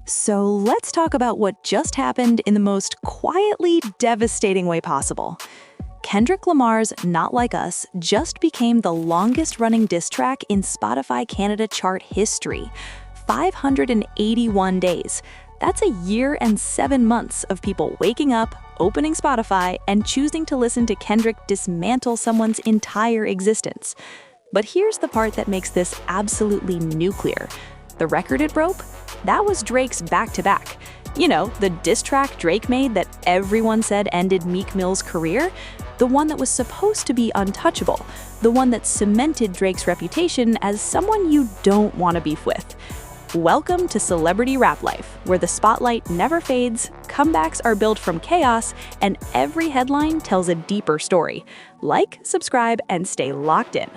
So let's talk about what just happened in the most quietly devastating way possible. Kendrick Lamar's Not Like Us just became the longest-running diss track in Spotify Canada chart history. 581 days. That's a year and 7 months of people waking up, opening Spotify, and choosing to listen to Kendrick dismantle someone's entire existence. But here's the part that makes this absolutely nuclear. The record it broke? That was Drake's back-to-back. You know, the diss track Drake made that everyone said ended Meek Mill's career? The one that was supposed to be untouchable. The one that cemented Drake's reputation as someone you don't want to beef with. Welcome to Celebrity Rap Life, where the spotlight never fades, comebacks are built from chaos, and every headline tells a deeper story. Like, subscribe, and stay locked in.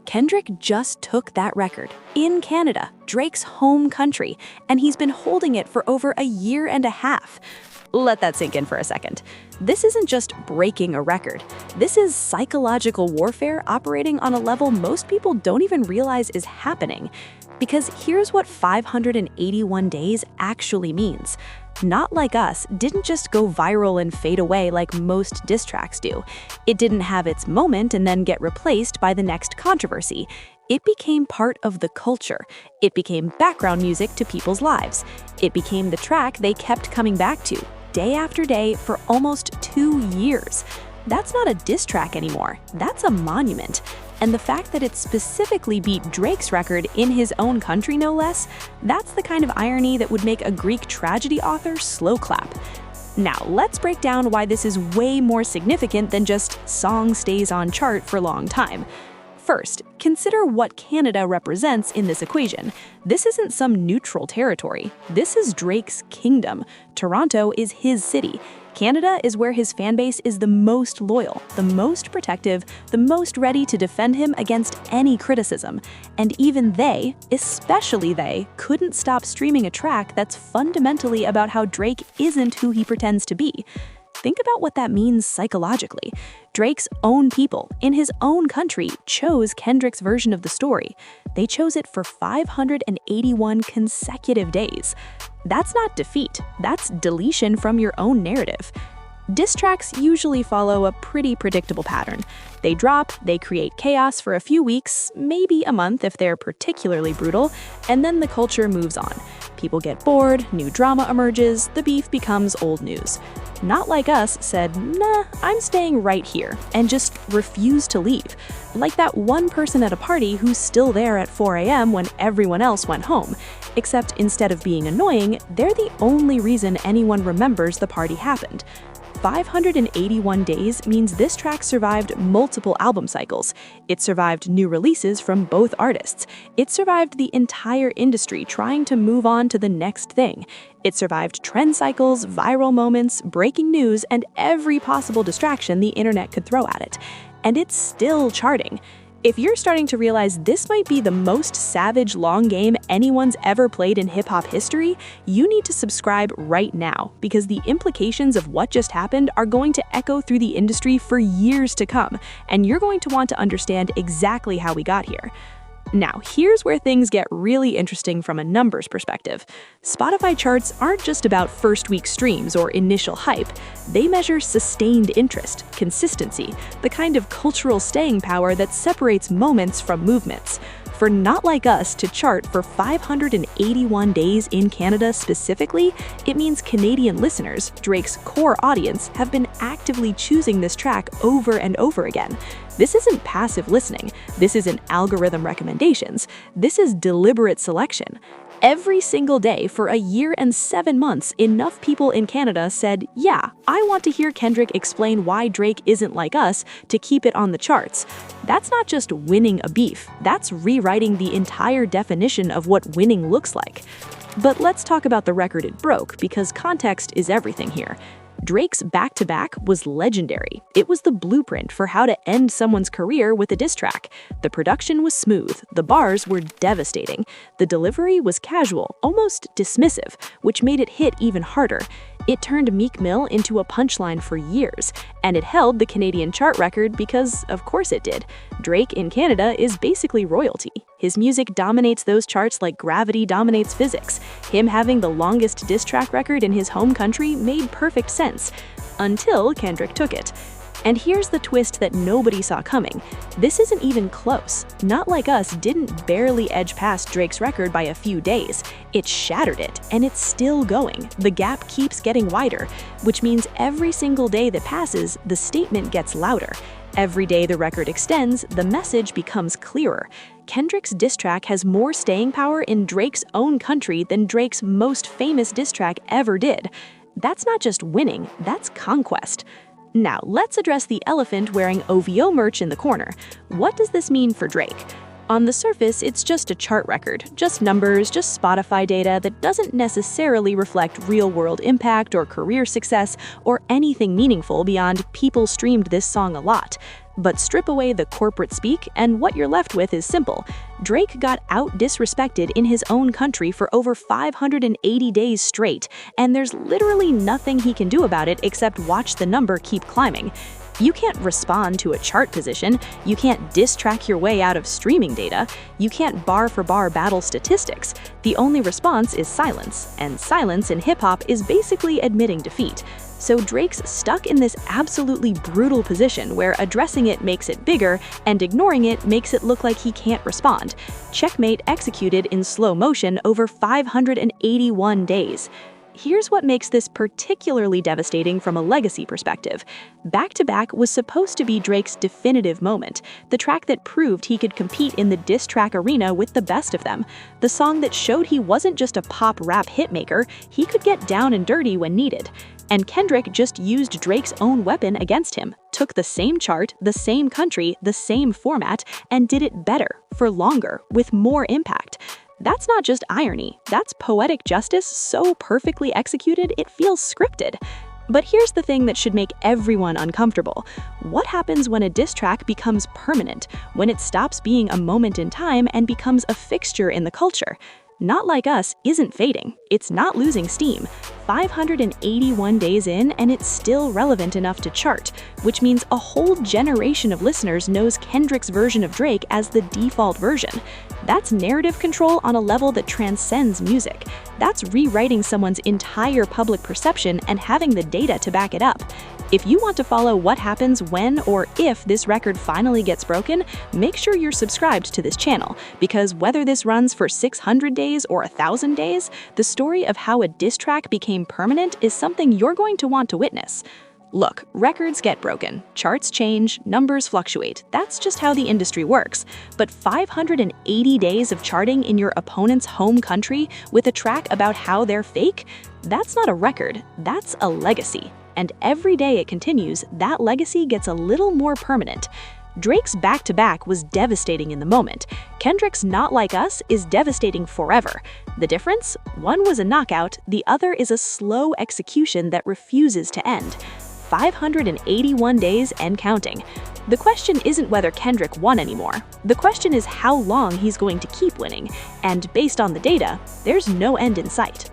Kendrick just took that record, in Canada, Drake's home country, and he's been holding it for over a year and a half. Let that sink in for a second. This isn't just breaking a record. This is psychological warfare operating on a level most people don't even realize is happening. Because here's what 581 days actually means. Not Like Us didn't just go viral and fade away like most diss tracks do. It didn't have its moment and then get replaced by the next controversy. It became part of the culture. It became background music to people's lives. It became the track they kept coming back to, day after day, for almost 2 years. That's not a diss track anymore. That's a monument. And the fact that it specifically beat Drake's record in his own country, no less, that's the kind of irony that would make a Greek tragedy author slow clap. Now, let's break down why this is way more significant than just song stays on chart for a long time. First, consider what Canada represents in this equation. This isn't some neutral territory. This is Drake's kingdom. Toronto is his city. Canada is where his fanbase is the most loyal, the most protective, the most ready to defend him against any criticism. And even they, especially they, couldn't stop streaming a track that's fundamentally about how Drake isn't who he pretends to be. Think about what that means psychologically. Drake's own people, in his own country, chose Kendrick's version of the story. They chose it for 581 consecutive days. That's not defeat, that's deletion from your own narrative. Diss tracks usually follow a pretty predictable pattern. They drop, they create chaos for a few weeks, maybe a month if they're particularly brutal, and then the culture moves on. People get bored, new drama emerges, the beef becomes old news. Not Like Us said, nah, I'm staying right here, and just refused to leave. Like that one person at a party who's still there at 4 a.m. when everyone else went home. Except instead of being annoying, they're the only reason anyone remembers the party happened. 581 days means this track survived multiple album cycles. It survived new releases from both artists. It survived the entire industry trying to move on to the next thing. It survived trend cycles, viral moments, breaking news, and every possible distraction the internet could throw at it. And it's still charting. If you're starting to realize this might be the most savage long game anyone's ever played in hip-hop history, you need to subscribe right now, because the implications of what just happened are going to echo through the industry for years to come, and you're going to want to understand exactly how we got here. Now, here's where things get really interesting from a numbers perspective. Spotify charts aren't just about first-week streams or initial hype. They measure sustained interest, consistency, the kind of cultural staying power that separates moments from movements. For Not Like Us to chart for 581 days in Canada specifically, it means Canadian listeners, Drake's core audience, have been actively choosing this track over and over again. This isn't passive listening. This isn't algorithm recommendations. This is deliberate selection. Every single day for a year and 7 months, enough people in Canada said, yeah, I want to hear Kendrick explain why Drake isn't like us to keep it on the charts. That's not just winning a beef. That's rewriting the entire definition of what winning looks like. But let's talk about the record it broke, because context is everything here. Drake's back-to-back was legendary. It was the blueprint for how to end someone's career with a diss track. The production was smooth, the bars were devastating, the delivery was casual, almost dismissive, which made it hit even harder. It turned Meek Mill into a punchline for years, and it held the Canadian chart record because, of course it did. Drake in Canada is basically royalty. His music dominates those charts like gravity dominates physics. Him having the longest diss track record in his home country made perfect sense, until Kendrick took it. And here's the twist that nobody saw coming. This isn't even close. Not Like Us didn't barely edge past Drake's record by a few days. It shattered it, and it's still going. The gap keeps getting wider, which means every single day that passes, the statement gets louder. Every day the record extends, the message becomes clearer. Kendrick's diss track has more staying power in Drake's own country than Drake's most famous diss track ever did. That's not just winning, that's conquest. Now, let's address the elephant wearing OVO merch in the corner. What does this mean for Drake? On the surface, it's just a chart record, just numbers, just Spotify data that doesn't necessarily reflect real-world impact or career success or anything meaningful beyond people streamed this song a lot. But strip away the corporate speak, and what you're left with is simple. Drake got out-disrespected in his own country for over 580 days straight, and there's literally nothing he can do about it except watch the number keep climbing. You can't respond to a chart position, you can't diss track your way out of streaming data, you can't bar-for-bar battle statistics. The only response is silence, and silence in hip-hop is basically admitting defeat. So Drake's stuck in this absolutely brutal position where addressing it makes it bigger and ignoring it makes it look like he can't respond. Checkmate executed in slow motion over 581 days. Here's what makes this particularly devastating from a legacy perspective. Back to Back was supposed to be Drake's definitive moment, the track that proved he could compete in the diss track arena with the best of them, the song that showed he wasn't just a pop-rap hitmaker, he could get down and dirty when needed. And Kendrick just used Drake's own weapon against him, took the same chart, the same country, the same format, and did it better, for longer, with more impact. That's not just irony, that's poetic justice so perfectly executed it feels scripted. But here's the thing that should make everyone uncomfortable. What happens when a diss track becomes permanent, when it stops being a moment in time and becomes a fixture in the culture? Not Like Us isn't fading, it's not losing steam. 581 days in and it's still relevant enough to chart, which means a whole generation of listeners knows Kendrick's version of Drake as the default version. That's narrative control on a level that transcends music. That's rewriting someone's entire public perception and having the data to back it up. If you want to follow what happens when or if this record finally gets broken, make sure you're subscribed to this channel, because whether this runs for 600 days or 1,000 days, the story of how a diss track became permanent is something you're going to want to witness. Look, records get broken, charts change, numbers fluctuate. That's just how the industry works. But 580 days of charting in your opponent's home country with a track about how they're fake? That's not a record, that's a legacy. And every day it continues, that legacy gets a little more permanent. Drake's Back to Back was devastating in the moment. Kendrick's Not Like Us is devastating forever. The difference? One was a knockout, the other is a slow execution that refuses to end. 581 days and counting. The question isn't whether Kendrick won anymore. The question is how long he's going to keep winning. And based on the data, there's no end in sight.